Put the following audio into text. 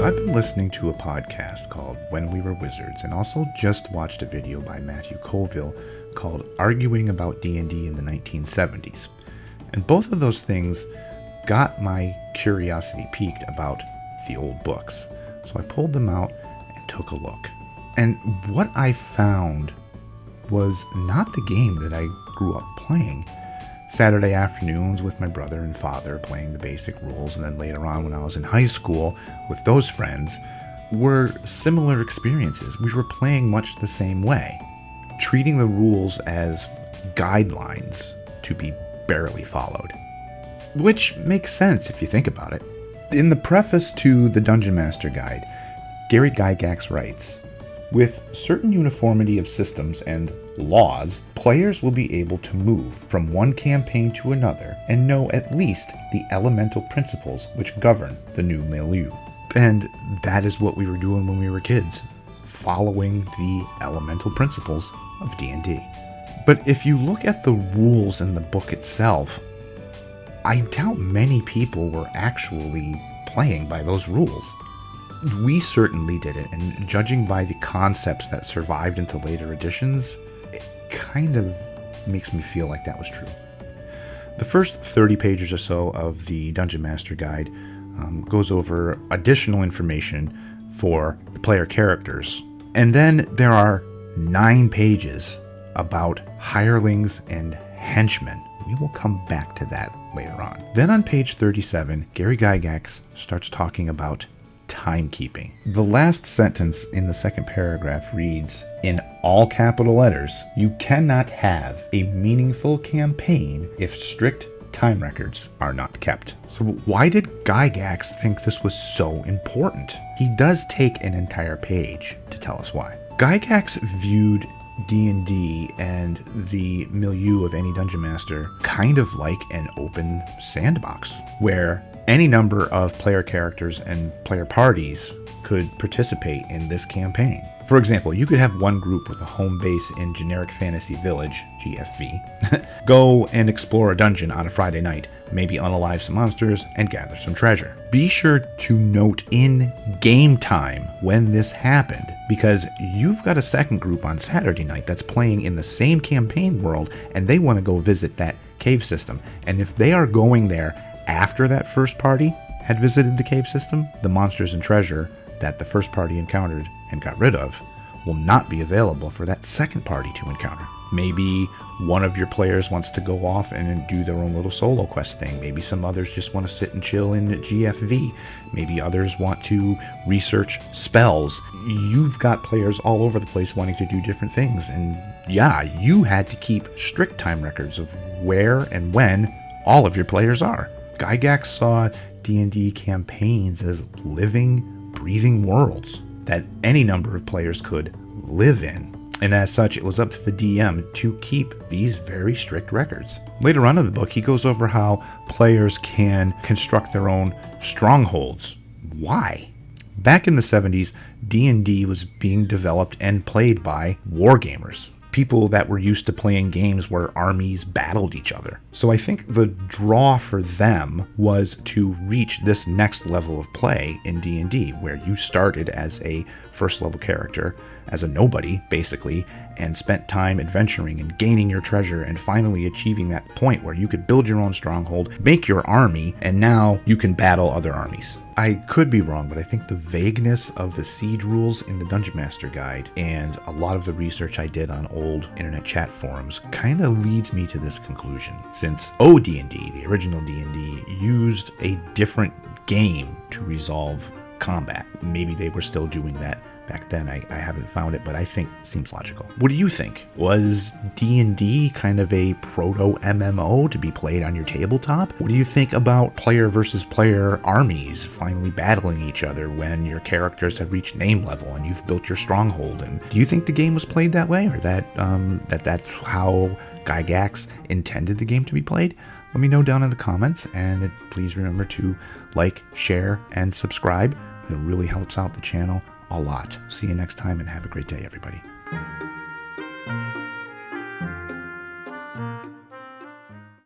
So I've been listening to a podcast called When We Were Wizards, and also just watched a video by Matthew Colville called Arguing About D&D in the 1970s. And both of those things got my curiosity piqued about the old books. So I pulled them out and took a look. And what I found was not the game that I grew up playing. Saturday afternoons with my brother and father playing the basic rules, and then later on when I was in high school with those friends, were similar experiences. We were playing much the same way, treating the rules as guidelines to be barely followed. Which makes sense if you think about it. In the preface to the Dungeon Master Guide, Gary Gygax writes, "With certain uniformity of systems and laws, players will be able to move from one campaign to another and know at least the elemental principles which govern the new milieu." And that is what we were doing when we were kids, following the elemental principles of D&D. But if you look at the rules in the book itself, I doubt many people were actually playing by those rules. We certainly did it, and judging by the concepts that survived into later editions, it kind of makes me feel like that was true. The first 30 pages or so of the Dungeon Master Guide goes over additional information for the player characters. And then there are 9 pages about hirelings and henchmen. We will come back to that later on. Then on page 37, Gary Gygax starts talking about timekeeping. The last sentence in the second paragraph reads, in all capital letters, "You cannot have a meaningful campaign if strict time records are not kept." So why did Gygax think this was so important? He does take an entire page to tell us why. Gygax viewed D&D and the milieu of any dungeon master kind of like an open sandbox, where any number of player characters and player parties could participate in this campaign. For example, you could have one group with a home base in Generic Fantasy Village, GFV, go and explore a dungeon on a Friday night, maybe unalive some monsters, and gather some treasure. Be sure to note in game time when this happened, because you've got a second group on Saturday night that's playing in the same campaign world, and they want to go visit that cave system. And if they are going there after that first party had visited the cave system, the monsters and treasure that the first party encountered and got rid of will not be available for that second party to encounter. Maybe one of your players wants to go off and do their own little solo quest thing. Maybe some others just want to sit and chill in GFV. Maybe others want to research spells. You've got players all over the place wanting to do different things. And yeah, you had to keep strict time records of where and when all of your players are. Gygax saw D&D campaigns as living, breathing worlds that any number of players could live in. And as such, it was up to the DM to keep these very strict records. Later on in the book, he goes over how players can construct their own strongholds. Why? Back in the 70s, D&D was being developed and played by wargamers. People that were used to playing games where armies battled each other. So I think the draw for them was to reach this next level of play in D&D, where you started as a first level character, as a nobody, basically, and spent time adventuring and gaining your treasure and finally achieving that point where you could build your own stronghold, make your army, and now you can battle other armies. I could be wrong, but I think the vagueness of the siege rules in the Dungeon Master Guide and a lot of the research I did on old internet chat forums kind of leads me to this conclusion. Since OD&D, the original D&D, used a different game to resolve combat. Maybe they were still doing that back then. I haven't found it, but I think it seems logical. What do you think? Was D&D kind of a proto MMO to be played on your tabletop? What do you think about player versus player armies finally battling each other when your characters have reached name level and you've built your stronghold? And do you think the game was played that way, or that's how Gygax intended the game to be played? Let me know down in the comments, and please remember to like, share, and subscribe. It really helps out the channel a lot. See you next time, and have a great day, everybody.